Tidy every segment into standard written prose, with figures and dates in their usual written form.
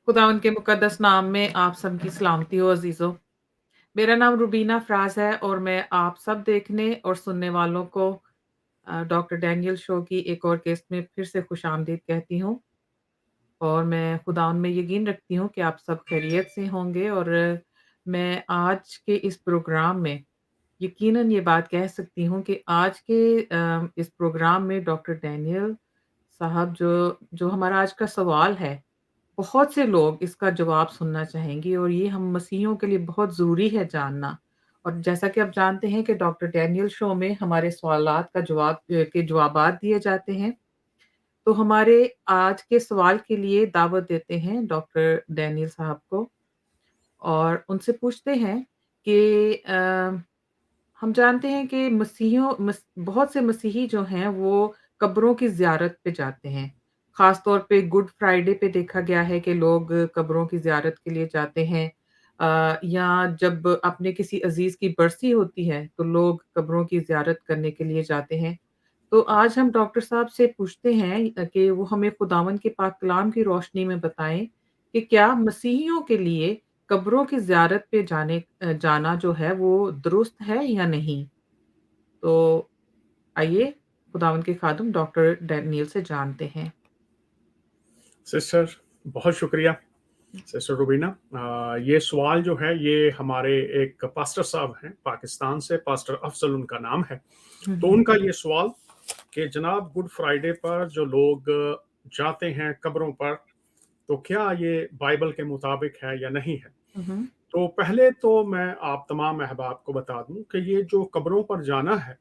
खुदावंद के मुक़द्दस नाम में आप सबकी सलामती हो अज़ीज़ों। मेरा नाम रुबीना फ़राज़ है और मैं आप सब देखने और सुनने वालों को डॉक्टर डैनियल शो की एक और किस्त में फिर से खुशामदीद कहती हूँ और मैं खुदावंद में यकीन रखती हूँ कि आप सब खैरियत से होंगे और मैं आज के इस प्रोग्राम में यकीनन ये बात कह सकती हूँ कि आज के इस प्रोग्राम में डॉक्टर डैनियल साहब जो जो हमारा आज का सवाल है, बहुत से लोग इसका जवाब सुनना चाहेंगे और ये हम मसीहियों के लिए बहुत ज़रूरी है जानना। और जैसा कि आप जानते हैं कि डॉक्टर डैनियल शो में हमारे सवालात का के जवाबात दिए जाते हैं। तो हमारे आज के सवाल के लिए दावत देते हैं डॉक्टर डैनियल साहब को और उनसे पूछते हैं कि हम जानते हैं कि बहुत से मसीही जो हैं वो कब्रों की ज़ियारत पे जाते हैं। ख़ास तौर पे गुड फ्राइडे पे देखा गया है कि लोग कब्रों की ज़ियारत के लिए जाते हैं। या जब अपने किसी अज़ीज़ की बरसी होती है, तो लोग कब्रों की ज़ियारत करने के लिए जाते हैं। तो आज हम डॉक्टर साहब से पूछते हैं कि वो हमें खुदावंद के पाक कलाम की रोशनी में बताएँ कि क्या मसीहियों के लिए कब्रों की ज़ियारत पे जाना जो है वो दुरुस्त है या नहीं? तो आइए खुदावंद के खादिम डॉक्टर डैनियल से जानते हैं। सिस्टर, बहुत शुक्रिया सिस्टर रुबीना। ये सवाल जो है ये हमारे एक पास्टर साहब हैं पाकिस्तान से, पास्टर अफजल उनका नाम है। हुँ, तो हुँ। उनका ये सवाल कि जनाब गुड फ्राइडे पर जो लोग जाते हैं कब्रों पर, तो क्या ये बाइबल के मुताबिक है या नहीं है। हुँ, हुँ। तो पहले तो मैं आप तमाम अहबाब को बता दूं कि ये जो कब्रों पर जाना है,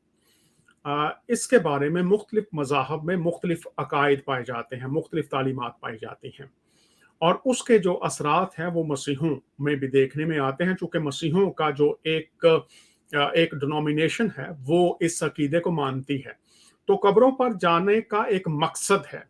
इसके बारे में मुख्तलिफ मज़ाहब में मुख्तलिफ अकायद पाए जाते हैं, मुख्तलिफ तालीमात पाई जाती हैं और उसके जो असरात हैं वो मसीहों में भी देखने में आते हैं, चूँकि मसीहों का जो एक डिनोमिनेशन है वो इस अकीदे को मानती है। तो कब्रों पर जाने का एक मकसद है।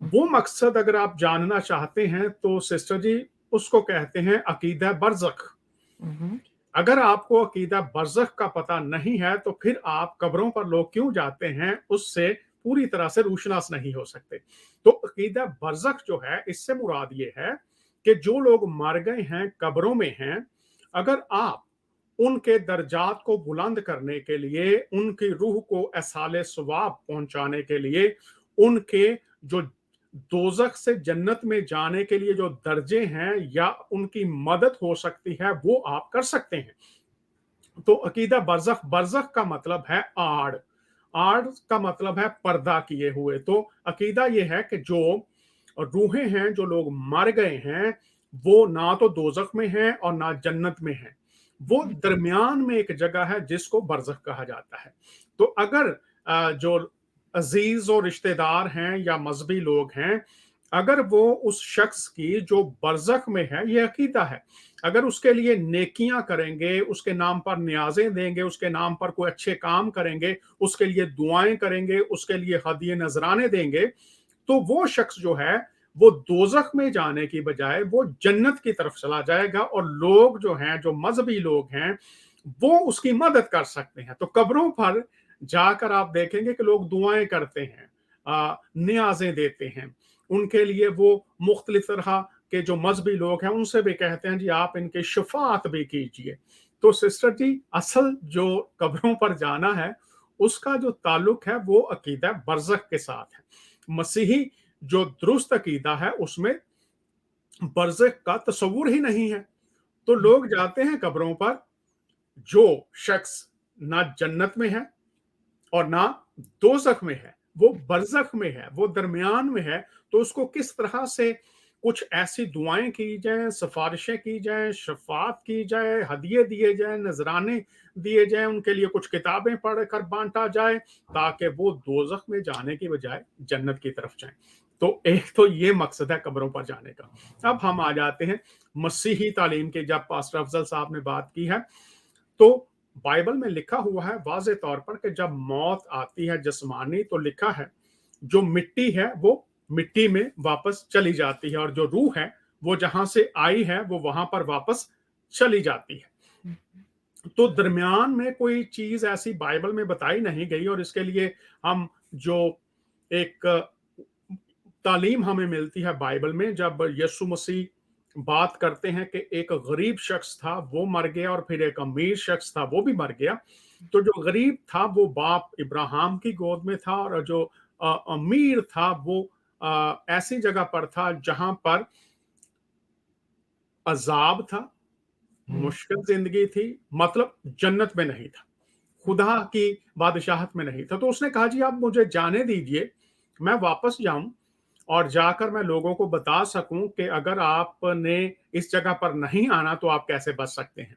वो मकसद अगर आप जानना चाहते हैं तो सिस्टर जी उसको कहते हैं अकीदा बरज़ख। हुँ, हुँ। अगर आपको अकीदा बरज़ख का पता नहीं है तो फिर आप कब्रों पर लोग क्यों जाते हैं उससे पूरी तरह से रूशनास नहीं हो सकते। तो अकीदा बरज़ख जो है इससे मुराद ये है कि जो लोग मर गए हैं कब्रों में हैं, अगर आप उनके दर्जात को बुलंद करने के लिए, उनकी रूह को एसाले सवाब पहुंचाने के लिए, उनके जो दोजख से जन्नत में जाने के लिए जो दर्जे हैं या उनकी मदद हो सकती है वो आप कर सकते हैं। तो अकीदा बरज़ख, बरज़ख का मतलब है आड़, आड़ का मतलब है पर्दा किए हुए। तो अकीदा ये है कि जो रूहें हैं, जो लोग मर गए हैं, वो ना तो दोजख में हैं और ना जन्नत में हैं, वो दरमियान में एक जगह है जिसको बरज़ख कहा जाता है। तो अगर जो अजीज और रिश्तेदार हैं या मजहबी लोग हैं, अगर वो उस शख्स की जो बरज़ख में है, ये अकीदा है, अगर उसके लिए नेकियां करेंगे, उसके नाम पर न्याज़ें देंगे, उसके नाम पर कोई अच्छे काम करेंगे, उसके लिए दुआएं करेंगे, उसके लिए हदिये नजराने देंगे, तो वो शख्स जो है वो दोजख में जाने की बजाय वो जन्नत की तरफ चला जाएगा और लोग जो हैं, जो मजहबी लोग हैं, वो उसकी मदद कर सकते हैं। तो कब्रों पर जाकर आप देखेंगे कि लोग दुआएं करते हैं, न्याज़ें देते हैं, उनके लिए वो मुख्तलिफ तरह के जो मजहबी लोग हैं उनसे भी कहते हैं जी आप इनके शफात भी कीजिए। तो सिस्टर जी असल जो कब्रों पर जाना है उसका जो ताल्लुक है वो अकीदा बरज़ख के साथ है। मसीही जो दुरुस्त अकीदा है उसमें बरज़ख का तस्वुर ही नहीं है। तो लोग जाते हैं कब्रों पर, जो शख्स ना जन्नत में है और ना दोजख में है, वो बरज़ख में है, वो दरमियान में है। तो उसको किस तरह से कुछ ऐसी दुआएं की जाएं, सिफारिशें की जाएं, शफात की जाए, हदिये दिए जाएं, नजराने दिए जाएं, उनके लिए कुछ किताबें पढ़कर बांटा जाए ताकि वो दोजख में जाने की बजाय जन्नत की तरफ जाएं। तो एक तो ये मकसद है कब्रों पर जाने का। अब हम आ जाते हैं मसीही तालीम के, जब पास्टर अफजल साहब ने बात की है तो बाइबल में लिखा हुआ है वाज़े तौर पर कि जब मौत आती है जिस्मानी, तो लिखा है जो मिट्टी है वो मिट्टी में वापस चली जाती है और जो रूह है वो जहां से आई है वो वहां पर वापस चली जाती है। तो दरमियान में कोई चीज ऐसी बाइबल में बताई नहीं गई और इसके लिए हम जो एक तालीम हमें मिलती है बाइबल में जब यीशु मसीह बात करते हैं कि एक गरीब शख्स था वो मर गया और फिर एक अमीर शख्स था वो भी मर गया। तो जो गरीब था वो बाप इब्राहिम की गोद में था और जो अमीर था वो ऐसी जगह पर था जहां पर अजाब था, हुँ, मुश्किल जिंदगी थी, मतलब जन्नत में नहीं था, खुदा की बादशाहत में नहीं था। तो उसने कहा जी आप मुझे जाने दीजिए, मैं वापस जाऊं और जाकर मैं लोगों को बता सकूं कि अगर आपने इस जगह पर नहीं आना तो आप कैसे बच सकते हैं।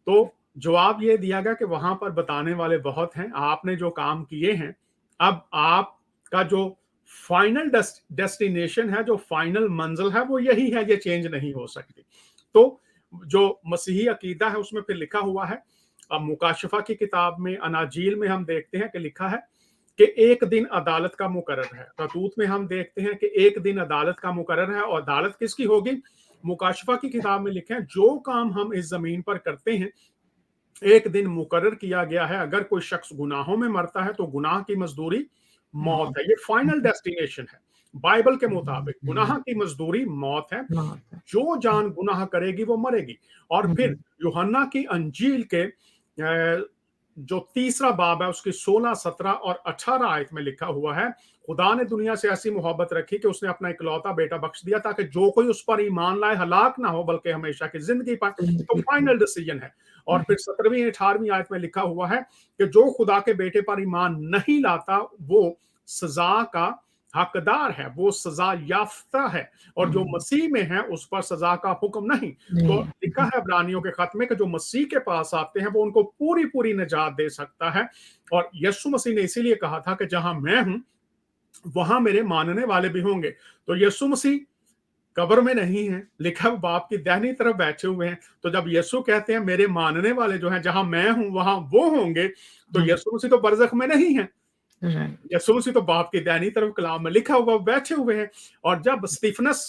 तो जवाब ये दिया गया कि वहां पर बताने वाले बहुत हैं, आपने जो काम किए हैं, अब आपका जो फाइनल डेस्टिनेशन है, जो फाइनल मंजिल है वो यही है, ये चेंज नहीं हो सकती। तो जो मसीही अकीदा है उसमें फिर लिखा हुआ है, अब मुकाशफा की किताब में अनाजील में हम देखते हैं कि लिखा है कि एक दिन अदालत का मुकर्रर है। रतूत में हम देखते हैं कि एक दिन अदालत का मुकर्रर है और अदालत किसकी होगी? मुकाशफा की किताब में लिखे हैं जो काम हम इस जमीन पर करते हैं एक दिन मुकर्रर किया गया है। अगर कोई शख्स गुनाहों में मरता है तो गुनाह की मजदूरी मौत मौत। है। ये हुँ, फाइनल हुँ, डेस्टिनेशन है। बाइबल के मुताबिक गुनाह हुँ, की मजदूरी मौत है। मौत है। जो जान गुनाह करेगी वो मरेगी। और हुँ, फिर हुँ, यूहन्ना की अंजील के जो तीसरा बाब है उसकी 16, 17 और 18 आयत में लिखा हुआ है, खुदा ने दुनिया से ऐसी मोहब्बत रखी कि उसने अपना इकलौता बेटा बख्श दिया ताकि जो कोई उस पर ईमान लाए हलाक ना हो बल्कि हमेशा की जिंदगी पाए। तो ज़िंदगी पाए। फाइनल डिसीजन है। और हुँ, फिर 17वीं 18वीं आयत में लिखा हुआ है कि जो खुदा के बेटे पर ईमान नहीं लाता वो सजा का हकदार है, वो सजा याफ्ता है और जो हुँ, मसीह में है उस पर सजा का हुक्म नहीं। तो नहीं। लिखा है इब्रानियों के खत में कि जो मसीह के पास आते हैं वो उनको पूरी पूरी निजात दे सकता है। और यीशु मसीह ने इसीलिए कहा था कि जहां मैं हूं वहां मेरे मानने वाले भी होंगे। तो यीशु मसीह कब्र में नहीं है, लिखा वो बाप की दाहिनी तरफ बैठे हुए हैं। तो जब यीशु कहते हैं मेरे मानने वाले जो हैं जहां मैं हूं वहां वो होंगे, तो हुँ, यीशु मसीह तो बरज़ख में नहीं है। राइट। यीशु मसीह तो बाप की दाहिनी तरफ कलाम में लिखा हुआ बैठे हुए हैं। और जब स्तिफनस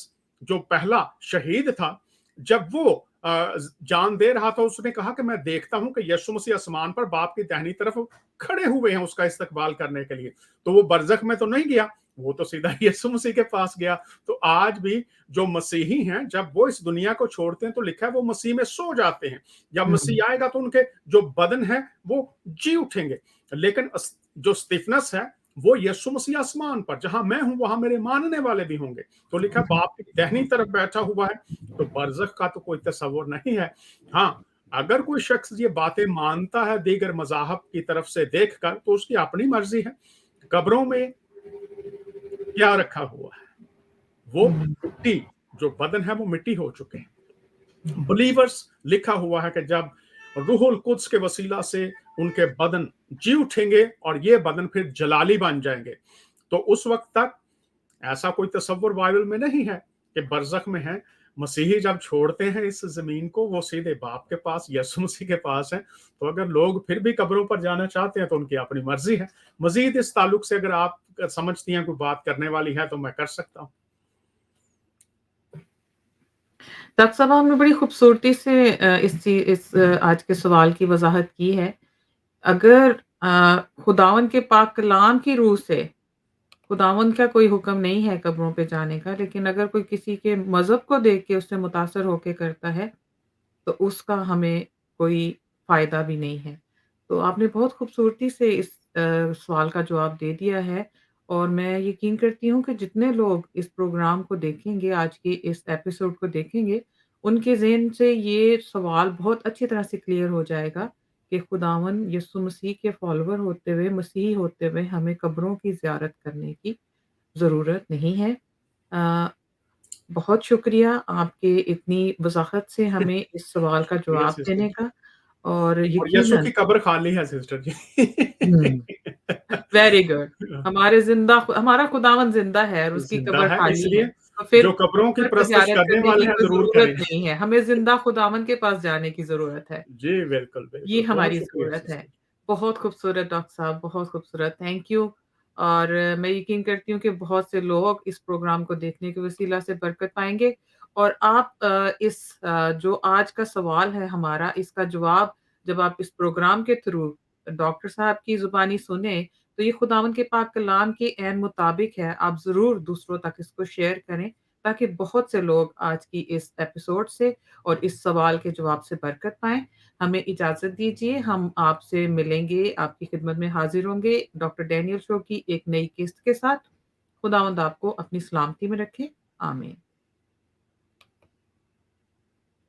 जो पहला शहीद था, जब वो जान दे रहा था उसने कहा कि मैं देखता हूं कि यीशु मसीह आसमान पर बाप की दाहिनी तरफ खड़े हुए हैं उसका इस्तकबाल करने के लिए। तो वो बरज़ख में तो नहीं गया, वो तो सीधा यीशु मसीह के पास गया। तो आज भी जो मसीही हैं जब वो इस दुनिया को छोड़ते हैं तो लिखा है वो मसीह में सो जाते हैं। जब हुँ, मसीह आएगा तो उनके जो बदन है वो जी उठेंगे। लेकिन जो स्तिफनस है वो यीशु मसीह आसमान पर जहां मैं हूं वहां मेरे मानने वाले भी होंगे। तो लिखा हुँ, बाप की दाहिनी तरफ बैठा हुआ है। तो बरज़ख का तो कोई तस्वर नहीं है। हाँ, अगर कोई शख्स ये बातें मानता है दीगर मज़ाहब की तरफ से देखकर तो उसकी अपनी मर्जी है। कब्रों में क्या रखा हुआ है? वो हुँ, मिट्टी, जो बदन है वो मिट्टी हो चुके हैं। हुँ, बिलीवर्स लिखा हुआ है कि जब रूहुल कुद्स के वसीला से उनके बदन जी उठेंगे और ये बदन फिर जलाली बन जाएंगे। तो उस वक्त तक ऐसा कोई तस्वर बाइबल में नहीं है कि बरज़ख में है। मसीही जब छोड़ते हैं इस ज़मीन को वो सीधे बाप के पास यीशु मसीह के पास हैं। तो अगर लोग फिर भी कब्रों पर जाना चाहते हैं तो उनकी अपनी मर्ज़ी है। मज़ीद इस ताल्लुक से अगर आप समझती हैं कोई बात करने वाली है तो मैं कर सकता हूँ। डॉक्टर साहब आपने बड़ी खूबसूरती से आज के सवाल की वज़ाहत की है। अगर खुदावंद के पाक कलाम की रूह से खुदावंद का कोई हुक्म नहीं है कब्रों पे जाने का, लेकिन अगर कोई किसी के मज़हब को देख के उससे मुतासिर होके करता है, तो उसका हमें कोई फ़ायदा भी नहीं है। तो आपने बहुत खूबसूरती से इस सवाल का जवाब दे दिया है और मैं यकीन करती हूँ कि जितने लोग इस प्रोग्राम को देखेंगे, आज के इस एपिसोड को देखेंगे, उनके ज़हन से ये सवाल बहुत अच्छी तरह से क्लियर हो जाएगा कि खुदावंद यीशु मसीह के फ़ॉलोवर होते हुए, मसीही होते हुए हमें कब्रों की ज़ियारत करने की ज़रूरत नहीं है। अ, बहुत शुक्रिया आपके इतनी वज़ाहत से हमें इस सवाल का यस जवाब सिस्टर देने जी। का और और यीशु यकीनन की कब्र खाली है सिस्टर जी। हुँ, वेरी गुड। हमारा खुदावंद ज़िंदा है और उसकी जिंदा कब्र है खाली है। इसलिए तो फिर जो कब्रों की कब्र की परस्तिश ज़ियारत करने करने वाले की हैं कोई जरूर ज़रूरत करें। नहीं है। हमें ज़िंदा खुदावंद के पास जाने की ज़रूरत है। जी बिल्कुल ये बिल्कुल, बहुत हमारी शुक्रिया ज़रूरत है। सिस्टर। बहुत खूबसूरत डॉक्टर साहब, बहुत खूबसूरत, थैंक यू। और मैं यकीन करती हूँ कि बहुत से लोग इस प्रोग्राम को देखने के वसीला से बरकत पाएँगे और आप जो आज का सवाल है हमारा, इसका जवाब जब आप इस प्रोग्राम के थ्रू डॉक्टर साहब की ज़ुबानी सुने, تو یہ خداوند کے پاک کلام کے عین مطابق ہے، آپ ضرور دوسروں تک اس کو شیئر کریں تاکہ بہت سے لوگ آج کی اس ایپیسوڈ سے اور اس سوال کے جواب سے برکت پائیں۔ ہمیں اجازت دیجیے، ہم آپ سے ملیں گے، آپ کی خدمت میں حاضر ہوں گے ڈاکٹر ڈینیل شو کی ایک نئی قسط کے ساتھ۔ خداوند آپ کو اپنی سلامتی میں رکھے، آمین۔